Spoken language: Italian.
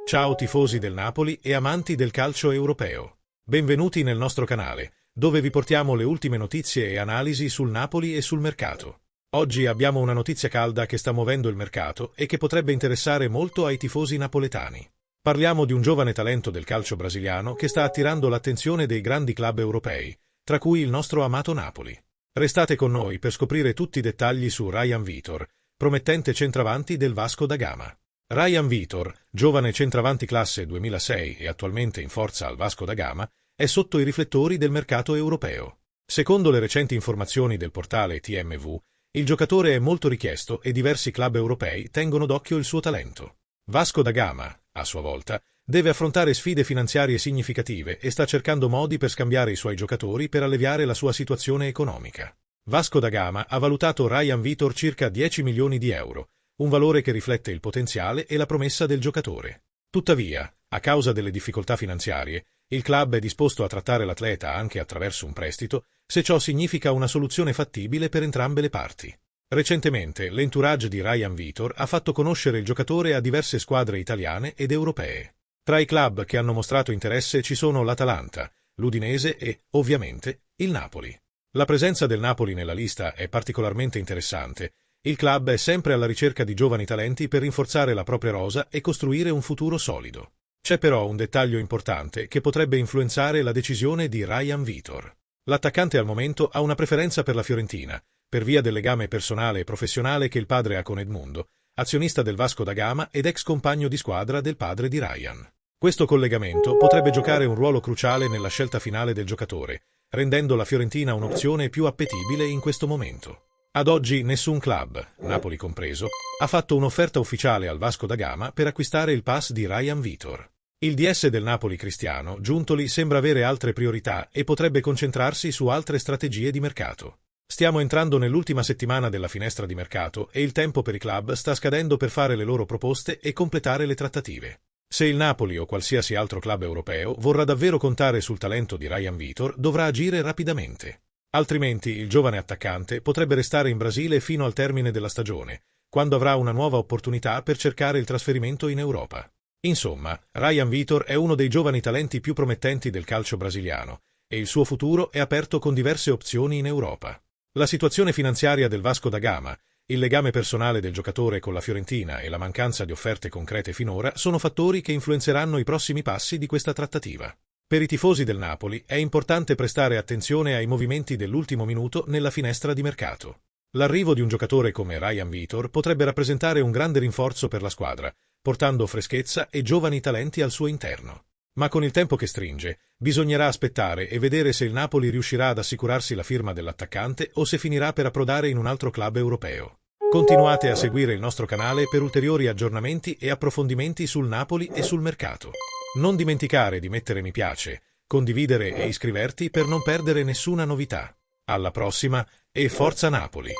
Ciao tifosi del Napoli e amanti del calcio europeo. Benvenuti nel nostro canale, dove vi portiamo le ultime notizie e analisi sul Napoli e sul mercato. Oggi abbiamo una notizia calda che sta muovendo il mercato e che potrebbe interessare molto ai tifosi napoletani. Parliamo di un giovane talento del calcio brasiliano che sta attirando l'attenzione dei grandi club europei, tra cui il nostro amato Napoli. Restate con noi per scoprire tutti i dettagli su Ryan Vitor, promettente centravanti del Vasco da Gama. Ryan Vitor, giovane centravanti classe 2006 e attualmente in forza al Vasco da Gama, è sotto i riflettori del mercato europeo. Secondo le recenti informazioni del portale TMV, il giocatore è molto richiesto e diversi club europei tengono d'occhio il suo talento. Vasco da Gama, a sua volta, deve affrontare sfide finanziarie significative e sta cercando modi per scambiare i suoi giocatori per alleviare la sua situazione economica. Vasco da Gama ha valutato Ryan Vitor circa 10 milioni di euro, un valore che riflette il potenziale e la promessa del giocatore. Tuttavia, a causa delle difficoltà finanziarie, il club è disposto a trattare l'atleta anche attraverso un prestito, se ciò significa una soluzione fattibile per entrambe le parti. Recentemente, l'entourage di Ryan Vitor ha fatto conoscere il giocatore a diverse squadre italiane ed europee. Tra i club che hanno mostrato interesse ci sono l'Atalanta, l'Udinese e, ovviamente, il Napoli. La presenza del Napoli nella lista è particolarmente interessante. Il club è sempre alla ricerca di giovani talenti per rinforzare la propria rosa e costruire un futuro solido. C'è però un dettaglio importante che potrebbe influenzare la decisione di Ryan Vitor. L'attaccante al momento ha una preferenza per la Fiorentina, per via del legame personale e professionale che il padre ha con Edmundo, azionista del Vasco da Gama ed ex compagno di squadra del padre di Ryan. Questo collegamento potrebbe giocare un ruolo cruciale nella scelta finale del giocatore, rendendo la Fiorentina un'opzione più appetibile in questo momento. Ad oggi nessun club, Napoli compreso, ha fatto un'offerta ufficiale al Vasco da Gama per acquistare il pass di Ryan Vitor. Il DS del Napoli Cristiano Giuntoli sembra avere altre priorità e potrebbe concentrarsi su altre strategie di mercato. Stiamo entrando nell'ultima settimana della finestra di mercato e il tempo per i club sta scadendo per fare le loro proposte e completare le trattative. Se il Napoli o qualsiasi altro club europeo vorrà davvero contare sul talento di Ryan Vitor, dovrà agire rapidamente. Altrimenti il giovane attaccante potrebbe restare in Brasile fino al termine della stagione, quando avrà una nuova opportunità per cercare il trasferimento in Europa. Insomma, Ryan Vitor è uno dei giovani talenti più promettenti del calcio brasiliano e il suo futuro è aperto con diverse opzioni in Europa. La situazione finanziaria del Vasco da Gama, il legame personale del giocatore con la Fiorentina e la mancanza di offerte concrete finora sono fattori che influenzeranno i prossimi passi di questa trattativa. Per i tifosi del Napoli è importante prestare attenzione ai movimenti dell'ultimo minuto nella finestra di mercato. L'arrivo di un giocatore come Ryan Vitor potrebbe rappresentare un grande rinforzo per la squadra, portando freschezza e giovani talenti al suo interno. Ma con il tempo che stringe, bisognerà aspettare e vedere se il Napoli riuscirà ad assicurarsi la firma dell'attaccante o se finirà per approdare in un altro club europeo. Continuate a seguire il nostro canale per ulteriori aggiornamenti e approfondimenti sul Napoli e sul mercato. Non dimenticare di mettere mi piace, condividere e iscriverti per non perdere nessuna novità. Alla prossima e Forza Napoli!